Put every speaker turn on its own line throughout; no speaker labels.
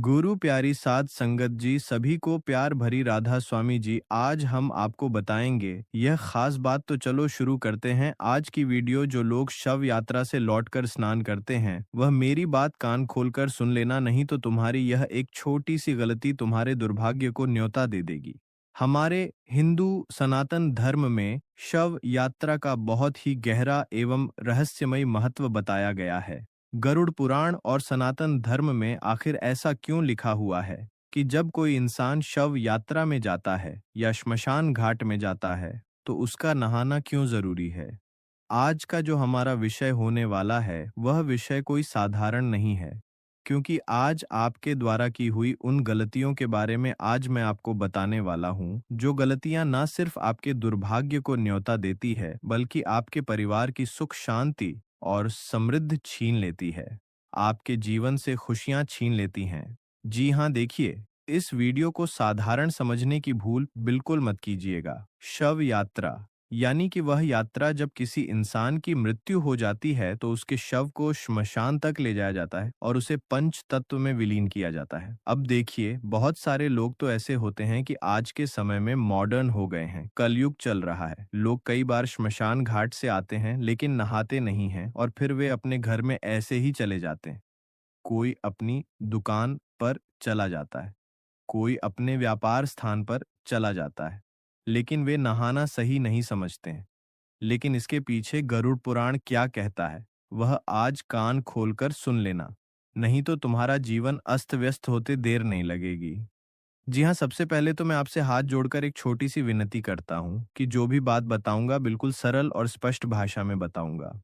गुरु प्यारी साध संगत जी, सभी को प्यार भरी राधा स्वामी जी। आज हम आपको बताएंगे यह खास बात। तो चलो शुरू करते हैं आज की वीडियो। जो लोग शव यात्रा से लौटकर स्नान करते हैं वह मेरी बात कान खोलकर सुन लेना, नहीं तो तुम्हारी यह एक छोटी सी गलती तुम्हारे दुर्भाग्य को न्योता दे देगी। हमारे हिंदू सनातन धर्म में शव यात्रा का बहुत ही गहरा एवं रहस्यमय महत्व बताया गया है। गरुड़ पुराण और सनातन धर्म में आखिर ऐसा क्यों लिखा हुआ है कि जब कोई इंसान शव यात्रा में जाता है या श्मशान घाट में जाता है तो उसका नहाना क्यों जरूरी है। आज का जो हमारा विषय होने वाला है वह विषय कोई साधारण नहीं है, क्योंकि आज आपके द्वारा की हुई उन गलतियों के बारे में आज मैं आपको बताने वाला हूं, जो गलतियां न सिर्फ आपके दुर्भाग्य को न्योता देती है बल्कि आपके परिवार की सुख शांति और समृद्धि छीन लेती है, आपके जीवन से खुशियां छीन लेती हैं। जी हाँ, देखिए, इस वीडियो को साधारण समझने की भूल बिल्कुल मत कीजिएगा। शव यात्रा यानी कि वह यात्रा जब किसी इंसान की मृत्यु हो जाती है तो उसके शव को श्मशान तक ले जाया जाता है और उसे पंच तत्व में विलीन किया जाता है। अब देखिए, बहुत सारे लोग तो ऐसे होते हैं कि आज के समय में मॉडर्न हो गए हैं, कलयुग चल रहा है। लोग कई बार श्मशान घाट से आते हैं लेकिन नहाते नहीं हैं और फिर वे अपने घर में ऐसे ही चले जाते हैं। कोई अपनी दुकान पर चला जाता है, कोई अपने व्यापार स्थान पर चला जाता है, लेकिन वे नहाना सही नहीं समझते हैं। लेकिन इसके पीछे गरुड़ पुराण क्या कहता है वह आज कान खोलकर सुन लेना, नहीं तो तुम्हारा जीवन अस्त व्यस्त होते देर नहीं लगेगी। जी हाँ, सबसे पहले तो मैं आपसे हाथ जोड़कर एक छोटी सी विनती करता हूँ कि जो भी बात बताऊंगा बिल्कुल सरल और स्पष्ट भाषा में बताऊंगा।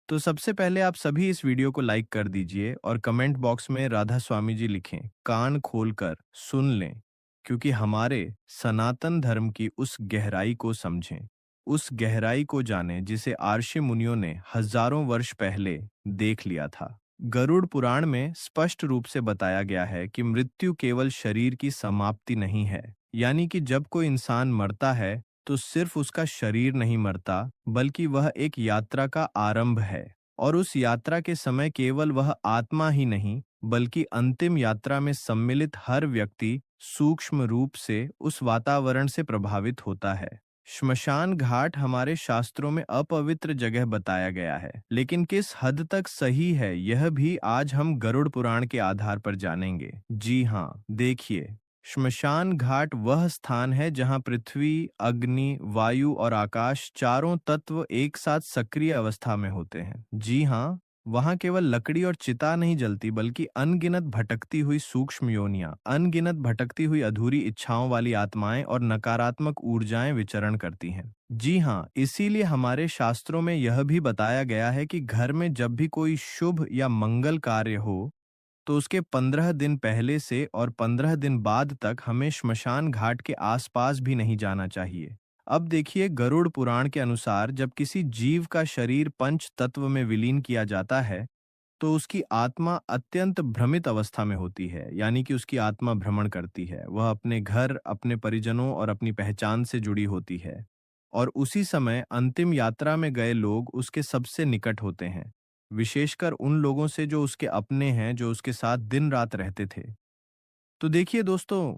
तो सबसे पहले आप सभी इस वीडियो को लाइक कर दीजिए और कमेंट बॉक्स में राधा स्वामी जी लिखें, कान खोलकर सुन लें, क्योंकि हमारे सनातन धर्म की उस गहराई को समझें, उस गहराई को जानें जिसे आर्षि मुनियों ने हजारों वर्ष पहले देख लिया था। गरुड़ पुराण में स्पष्ट रूप से बताया गया है कि मृत्यु केवल शरीर की समाप्ति नहीं है, यानी कि जब कोई इंसान मरता है तो सिर्फ उसका शरीर नहीं मरता बल्कि वह एक यात्रा का आरंभ है। और उस यात्रा के समय केवल वह आत्मा ही नहीं बल्कि अंतिम यात्रा में सम्मिलित हर व्यक्ति सूक्ष्म रूप से उस वातावरण से प्रभावित होता है। श्मशान घाट हमारे शास्त्रों में अपवित्र जगह बताया गया है, लेकिन किस हद तक सही है यह भी आज हम गरुड़ पुराण के आधार पर जानेंगे। जी हाँ, देखिए, श्मशान घाट वह स्थान है जहां पृथ्वी, अग्नि, वायु और आकाश चारों तत्व एक साथ सक्रिय अवस्था में होते हैं। जी हाँ, वहां केवल लकड़ी और चिता नहीं जलती बल्कि अनगिनत भटकती हुई सूक्ष्म योनियां, अनगिनत भटकती हुई अधूरी इच्छाओं वाली आत्माएं और नकारात्मक ऊर्जाएं विचरण करती हैं। जी हाँ, इसीलिए हमारे शास्त्रों में यह भी बताया गया है कि घर में जब भी कोई शुभ या मंगल कार्य हो तो उसके 15 दिन पहले से और 15 दिन बाद तक हमें श्मशान घाट के आसपास भी नहीं जाना चाहिए। अब देखिए, गरुड़ पुराण के अनुसार जब किसी जीव का शरीर पंच तत्व में विलीन किया जाता है तो उसकी आत्मा अत्यंत भ्रमित अवस्था में होती है, यानी कि उसकी आत्मा भ्रमण करती है। वह अपने घर, अपने परिजनों और अपनी पहचान से जुड़ी होती है। और उसी समय अंतिम यात्रा में गए लोग उसके सबसे निकट होते हैं, विशेषकर उन लोगों से जो उसके अपने हैं, जो उसके साथ दिन रात रहते थे। तो देखिए दोस्तों,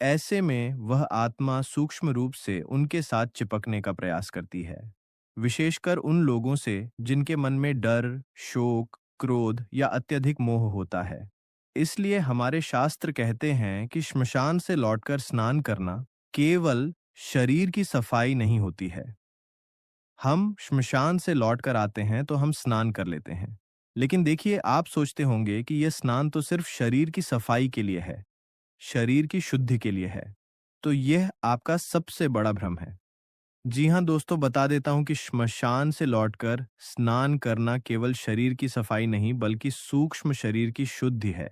ऐसे में वह आत्मा सूक्ष्म रूप से उनके साथ चिपकने का प्रयास करती है, विशेषकर उन लोगों से जिनके मन में डर, शोक, क्रोध या अत्यधिक मोह होता है। इसलिए हमारे शास्त्र कहते हैं कि श्मशान से लौटकर स्नान करना केवल शरीर की सफाई नहीं होती है। हम श्मशान से लौटकर आते हैं तो हम स्नान कर लेते हैं, लेकिन देखिए, आप सोचते होंगे कि यह स्नान तो सिर्फ शरीर की सफाई के लिए है, शरीर की शुद्धि के लिए है। तो यह आपका सबसे बड़ा भ्रम है। जी हाँ दोस्तों, बता देता हूं कि श्मशान से लौटकर स्नान करना केवल शरीर की सफाई नहीं बल्कि सूक्ष्म शरीर की शुद्धि है।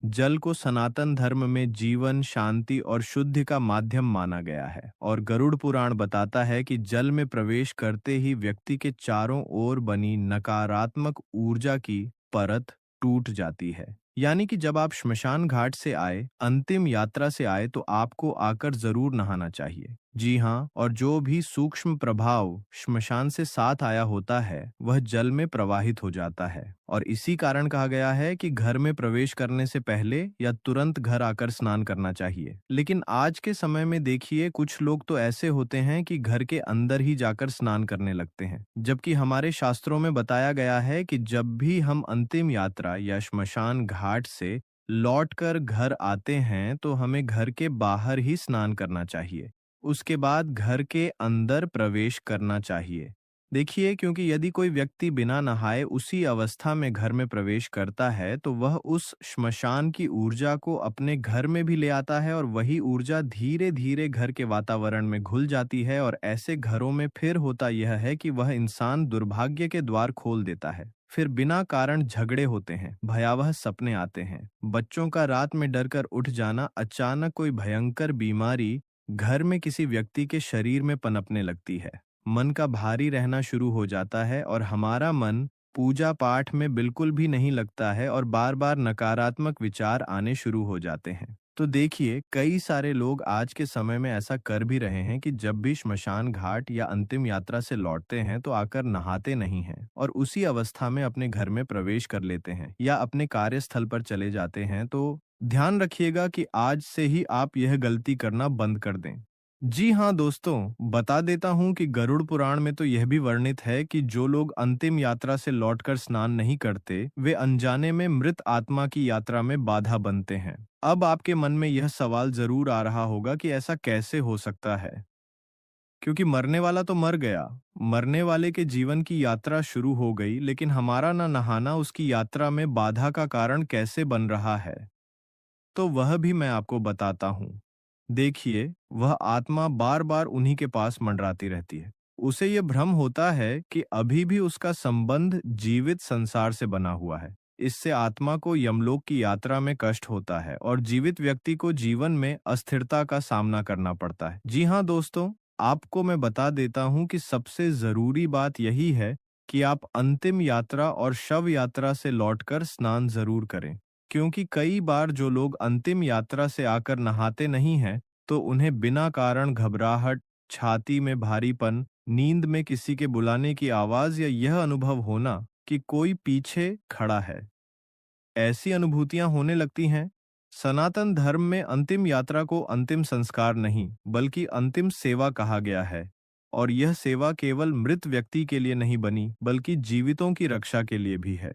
जल को सनातन धर्म में जीवन, शांति और शुद्धि का माध्यम माना गया है और गरुड़ पुराण बताता है कि जल में प्रवेश करते ही व्यक्ति के चारों ओर बनी नकारात्मक ऊर्जा की परत टूट जाती है। यानी कि जब आप श्मशान घाट से आए, अंतिम यात्रा से आए, तो आपको आकर जरूर नहाना चाहिए। जी हाँ, और जो भी सूक्ष्म प्रभाव श्मशान से साथ आया होता है वह जल में प्रवाहित हो जाता है, और इसी कारण कहा गया है कि घर में प्रवेश करने से पहले या तुरंत घर आकर स्नान करना चाहिए। लेकिन आज के समय में देखिए, कुछ लोग तो ऐसे होते हैं कि घर के अंदर ही जाकर स्नान करने लगते हैं, जबकि हमारे शास्त्रों में बताया गया है कि जब भी हम अंतिम यात्रा या श्मशान घाट से लौटकर घर आते हैं तो हमें घर के बाहर ही स्नान करना चाहिए, उसके बाद घर के अंदर प्रवेश करना चाहिए। देखिए, क्योंकि यदि कोई व्यक्ति बिना नहाए उसी अवस्था में घर में प्रवेश करता है तो वह उस श्मशान की ऊर्जा को अपने घर में भी ले आता है, और वही ऊर्जा धीरे धीरे घर के वातावरण में घुल जाती है, और ऐसे घरों में फिर होता यह है कि वह इंसान दुर्भाग्य के द्वार खोल देता है। फिर बिना कारण झगड़े होते हैं, भयावह सपने आते हैं, बच्चों का रात में डरकर उठ जाना, अचानक कोई भयंकर बीमारी घर में किसी व्यक्ति के शरीर में पनपने लगती है, मन का भारी रहना शुरू हो जाता है, और हमारा मन पूजा पाठ में बिल्कुल भी नहीं लगता है, और बार बार नकारात्मक विचार आने शुरू हो जाते हैं। तो देखिए, कई सारे लोग आज के समय में ऐसा कर भी रहे हैं कि जब भी श्मशान घाट या अंतिम यात्रा से लौटते हैं तो आकर नहाते नहीं हैं, और उसी अवस्था में अपने घर में प्रवेश कर लेते हैं या अपने कार्यस्थल पर चले जाते हैं। तो ध्यान रखिएगा कि आज से ही आप यह गलती करना बंद कर दें। जी हाँ दोस्तों, बता देता हूँ कि गरुड़ पुराण में तो यह भी वर्णित है कि जो लोग अंतिम यात्रा से लौटकर स्नान नहीं करते, वे अनजाने में मृत आत्मा की यात्रा में बाधा बनते हैं। अब आपके मन में यह सवाल जरूर आ रहा होगा कि ऐसा कैसे हो सकता है, क्योंकि मरने वाला तो मर गया, मरने वाले के जीवन की यात्रा शुरू हो गई, लेकिन हमारा न नहाना उसकी यात्रा में बाधा का कारण कैसे बन रहा है? तो वह भी मैं आपको बताता हूँ। देखिए, वह आत्मा बार-बार उन्हीं के पास मंडराती रहती है। उसे ये भ्रम होता है कि अभी भी उसका संबंध जीवित संसार से बना हुआ है। इससे आत्मा को यमलोक की यात्रा में कष्ट होता है, और जीवित व्यक्ति को जीवन में अस्थिरता का सामना करना पड़ता है। जी हाँ दोस्तों, आपको मैं बता देता हूँ कि सबसे जरूरी बात यही है कि आप अंतिम यात्रा और शव यात्रा से लौटकर स्नान जरूर करें। क्योंकि कई बार जो लोग अंतिम यात्रा से आकर नहाते नहीं हैं, तो उन्हें बिना कारण घबराहट, छाती में भारीपन, नींद में किसी के बुलाने की आवाज या यह अनुभव होना कि कोई पीछे खड़ा है, ऐसी अनुभूतियां होने लगती हैं। सनातन धर्म में अंतिम यात्रा को अंतिम संस्कार नहीं, बल्कि अंतिम सेवा कहा गया है, और यह सेवा केवल मृत व्यक्ति के लिए नहीं बनी, बल्कि जीवितों की रक्षा के लिए भी है।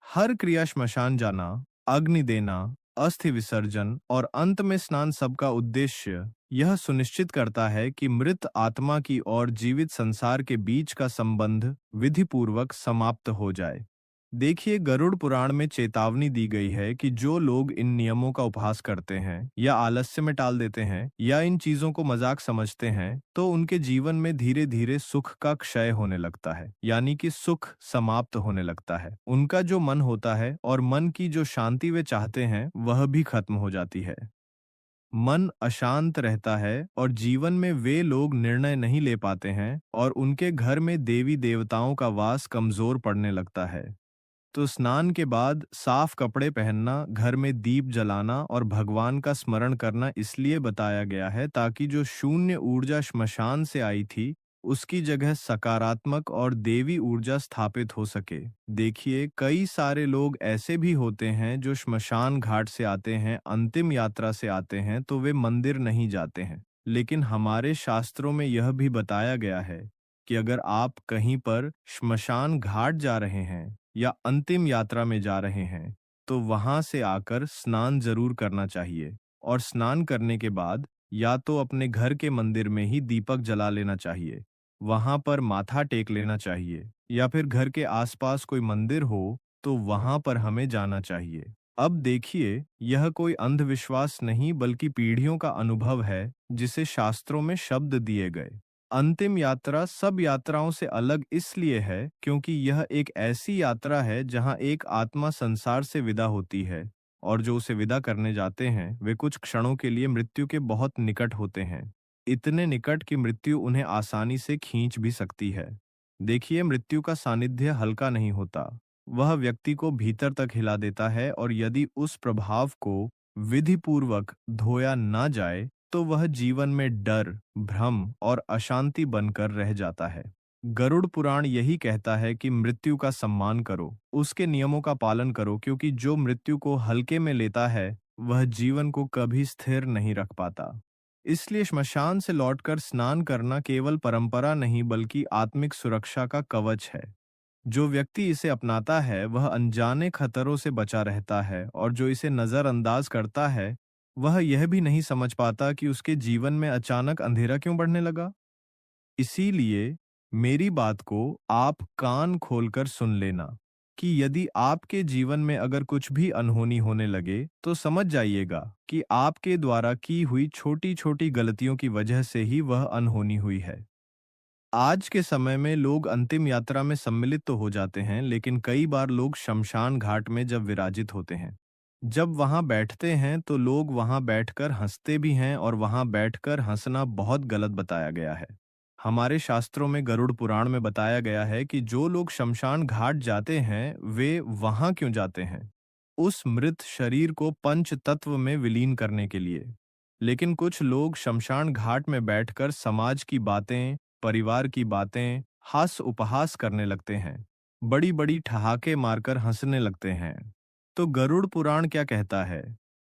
हर क्रिया, श्मशान जाना, अग्नि देना, अस्थि विसर्जन और अंत में स्नान, सबका उद्देश्य यह सुनिश्चित करता है कि मृत आत्मा की और जीवित संसार के बीच का संबंध विधिपूर्वक समाप्त हो जाए। देखिए, गरुड़ पुराण में चेतावनी दी गई है कि जो लोग इन नियमों का उपहास करते हैं या आलस्य में टाल देते हैं या इन चीजों को मजाक समझते हैं, तो उनके जीवन में धीरे धीरे सुख का क्षय होने लगता है, यानी कि सुख समाप्त होने लगता है। उनका जो मन होता है और मन की जो शांति वे चाहते हैं वह भी खत्म हो जाती है। मन अशांत रहता है और जीवन में वे लोग निर्णय नहीं ले पाते हैं, और उनके घर में देवी देवताओं का वास कमजोर पड़ने लगता है। तो स्नान के बाद साफ कपड़े पहनना, घर में दीप जलाना और भगवान का स्मरण करना इसलिए बताया गया है ताकि जो शून्य ऊर्जा श्मशान से आई थी, उसकी जगह सकारात्मक और देवी ऊर्जा स्थापित हो सके। देखिए, कई सारे लोग ऐसे भी होते हैं जो श्मशान घाट से आते हैं, अंतिम यात्रा से आते हैं, तो वे मंदिर नहीं जाते हैं। लेकिन हमारे शास्त्रों में यह भी बताया गया है कि अगर आप कहीं पर श्मशान घाट जा रहे हैं या अंतिम यात्रा में जा रहे हैं, तो वहां से आकर स्नान जरूर करना चाहिए, और स्नान करने के बाद या तो अपने घर के मंदिर में ही दीपक जला लेना चाहिए, वहां पर माथा टेक लेना चाहिए, या फिर घर के आसपास कोई मंदिर हो तो वहां पर हमें जाना चाहिए। अब देखिए, यह कोई अंधविश्वास नहीं बल्कि पीढ़ियों का अनुभव है जिसे शास्त्रों में शब्द दिए गए। अंतिम यात्रा सब यात्राओं से अलग इसलिए है क्योंकि यह एक ऐसी यात्रा है जहां एक आत्मा संसार से विदा होती है, और जो उसे विदा करने जाते हैं वे कुछ क्षणों के लिए मृत्यु के बहुत निकट होते हैं, इतने निकट कि मृत्यु उन्हें आसानी से खींच भी सकती है। देखिए, मृत्यु का सानिध्य हल्का नहीं होता, वह व्यक्ति को भीतर तक हिला देता है, और यदि उस प्रभाव को विधिपूर्वक धोया ना जाए तो वह जीवन में डर, भ्रम और अशांति बनकर रह जाता है। गरुड़ पुराण यही कहता है कि मृत्यु का सम्मान करो, उसके नियमों का पालन करो, क्योंकि जो मृत्यु को हल्के में लेता है वह जीवन को कभी स्थिर नहीं रख पाता। इसलिए श्मशान से लौटकर स्नान करना केवल परंपरा नहीं बल्कि आत्मिक सुरक्षा का कवच है। जो व्यक्ति इसे अपनाता है वह अनजाने खतरों से बचा रहता है, और जो इसे नजरअंदाज करता है वह यह भी नहीं समझ पाता कि उसके जीवन में अचानक अंधेरा क्यों बढ़ने लगा। इसीलिए मेरी बात को आप कान खोलकर सुन लेना कि यदि आपके जीवन में अगर कुछ भी अनहोनी होने लगे तो समझ जाइएगा कि आपके द्वारा की हुई छोटी छोटी गलतियों की वजह से ही वह अनहोनी हुई है। आज के समय में लोग अंतिम यात्रा में सम्मिलित तो हो जाते हैं, लेकिन कई बार लोग शमशान घाट में जब विराजित होते हैं, जब वहां बैठते हैं तो लोग वहां बैठकर हंसते भी हैं, और वहां बैठकर हंसना बहुत गलत बताया गया है। हमारे शास्त्रों में गरुड़ पुराण में बताया गया है कि जो लोग शमशान घाट जाते हैं वे वहां क्यों जाते हैं, उस मृत शरीर को पंच तत्व में विलीन करने के लिए। लेकिन कुछ लोग शमशान घाट में बैठकर समाज की बातें, परिवार की बातें, हास्य उपहास करने लगते हैं, बड़ी बड़ी ठहाके मारकर हंसने लगते हैं। तो गरुड़ पुराण क्या कहता है,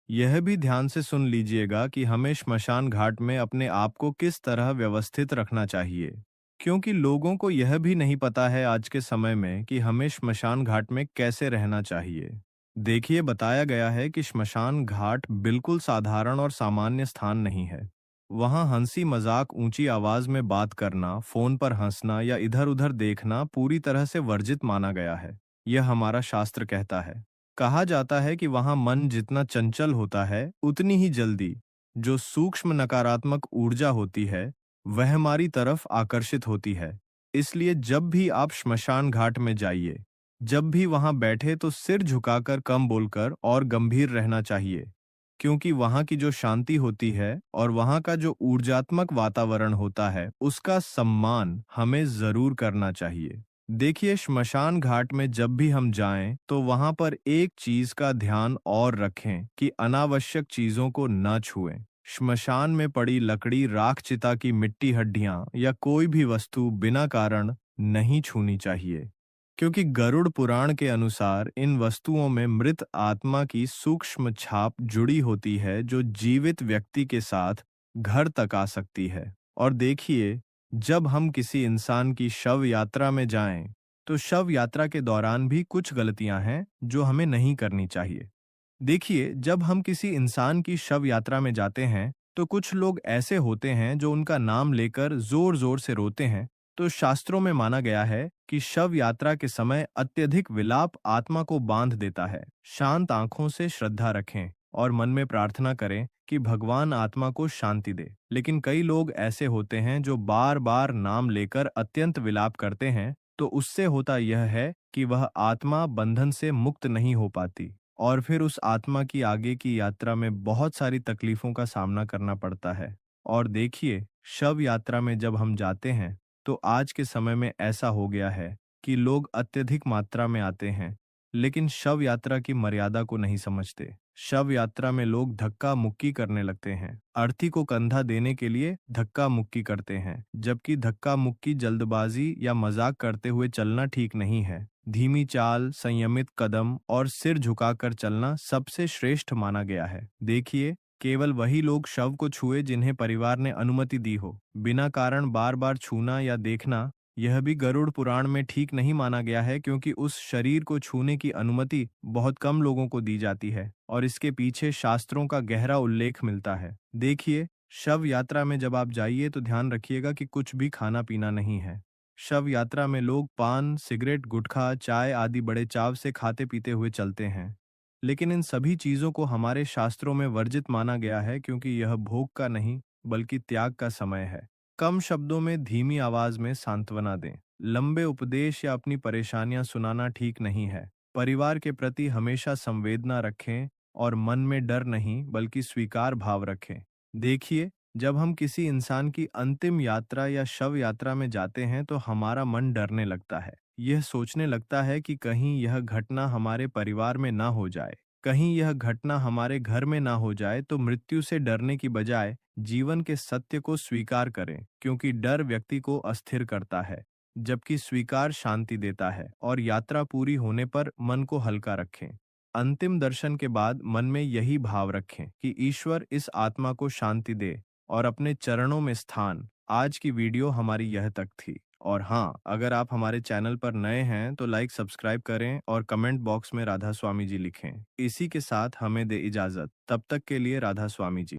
यह भी ध्यान से सुन लीजिएगा कि हमें श्मशान घाट में अपने आप को किस तरह व्यवस्थित रखना चाहिए, क्योंकि लोगों को यह भी नहीं पता है आज के समय में कि हमें श्मशान घाट में कैसे रहना चाहिए। देखिए, बताया गया है कि श्मशान घाट बिल्कुल साधारण और सामान्य स्थान नहीं है। वहां हंसी मजाक, ऊंची आवाज में बात करना, फोन पर हंसना या इधर उधर देखना पूरी तरह से वर्जित माना गया है। यह हमारा शास्त्र कहता है। कहा जाता है कि वहां मन जितना चंचल होता है उतनी ही जल्दी जो सूक्ष्म नकारात्मक ऊर्जा होती है वह हमारी तरफ आकर्षित होती है। इसलिए जब भी आप श्मशान घाट में जाइए, जब भी वहां बैठे तो सिर झुकाकर, कम बोलकर और गंभीर रहना चाहिए, क्योंकि वहां की जो शांति होती है और वहां का जो ऊर्जात्मक वातावरण होता है उसका सम्मान हमें जरूर करना चाहिए। देखिए, श्मशान घाट में जब भी हम जाएं तो वहां पर एक चीज का ध्यान और रखें कि अनावश्यक चीजों को न छुएं। श्मशान में पड़ी लकड़ी, राख, चिता की मिट्टी, हड्डियां या कोई भी वस्तु बिना कारण नहीं छूनी चाहिए, क्योंकि गरुड़ पुराण के अनुसार इन वस्तुओं में मृत आत्मा की सूक्ष्म छाप जुड़ी होती है जो जीवित व्यक्ति के साथ घर तक आ सकती है। और देखिए, जब हम किसी इंसान की शव यात्रा में जाएं, तो शव यात्रा के दौरान भी कुछ गलतियां हैं जो हमें नहीं करनी चाहिए। देखिए, जब हम किसी इंसान की शव यात्रा में जाते हैं तो कुछ लोग ऐसे होते हैं जो उनका नाम लेकर जोर जोर से रोते हैं। तो शास्त्रों में माना गया है कि शव यात्रा के समय अत्यधिक विलाप आत्मा को बांध देता है। शांत आंखों से श्रद्धा रखें और मन में प्रार्थना करें कि भगवान आत्मा को शांति दे। लेकिन कई लोग ऐसे होते हैं जो बार बार नाम लेकर अत्यंत विलाप करते हैं, तो उससे होता यह है कि वह आत्मा बंधन से मुक्त नहीं हो पाती, और फिर उस आत्मा की आगे की यात्रा में बहुत सारी तकलीफों का सामना करना पड़ता है। और देखिए, शव यात्रा में जब हम जाते हैं तो आज के समय में ऐसा हो गया है कि लोग अत्यधिक मात्रा में आते हैं, लेकिन शव यात्रा की मर्यादा को नहीं समझते। शव यात्रा में लोग धक्का मुक्की करने लगते हैं, अर्थी को कंधा देने के लिए धक्का मुक्की करते हैं, जबकि धक्का मुक्की, जल्दबाजी या मजाक करते हुए चलना ठीक नहीं है। धीमी चाल, संयमित कदम और सिर झुकाकर चलना सबसे श्रेष्ठ माना गया है। देखिए, केवल वही लोग शव को छुए जिन्हें परिवार ने अनुमति दी हो। बिना कारण बार बार छूना या देखना, यह भी गरुड़ पुराण में ठीक नहीं माना गया है, क्योंकि उस शरीर को छूने की अनुमति बहुत कम लोगों को दी जाती है और इसके पीछे शास्त्रों का गहरा उल्लेख मिलता है। देखिए, शव यात्रा में जब आप जाइए तो ध्यान रखिएगा कि कुछ भी खाना पीना नहीं है। शव यात्रा में लोग पान, सिगरेट, गुटखा, चाय आदि बड़े चाव से खाते पीते हुए चलते हैं, लेकिन इन सभी चीजों को हमारे शास्त्रों में वर्जित माना गया है, क्योंकि यह भोग का नहीं बल्कि त्याग का समय है। कम शब्दों में, धीमी आवाज में सांत्वना दें। लंबे उपदेश या अपनी परेशानियां सुनाना ठीक नहीं है। परिवार के प्रति हमेशा संवेदना रखें और मन में डर नहीं बल्कि स्वीकार भाव रखें। देखिए, जब हम किसी इंसान की अंतिम यात्रा या शव यात्रा में जाते हैं तो हमारा मन डरने लगता है। यह सोचने लगता है कि कहीं यह घटना हमारे परिवार में ना हो जाए। कहीं यह घटना हमारे घर में ना हो जाए तो मृत्यु से डरने की बजाय जीवन के सत्य को स्वीकार करें, क्योंकि डर व्यक्ति को अस्थिर करता है, जबकि स्वीकार शांति देता है और यात्रा पूरी होने पर मन को हल्का रखें। अंतिम दर्शन के बाद मन में यही भाव रखें कि ईश्वर इस आत्मा को शांति दे और अपने चरणों में स्थान। आज की वीडियो हमारी यह तक थी। और हाँ, अगर आप हमारे चैनल पर नए हैं तो लाइक सब्सक्राइब करें और कमेंट बॉक्स में राधा स्वामी जी लिखें। इसी के साथ हमें दे इजाजत। तब तक के लिए राधा स्वामी जी।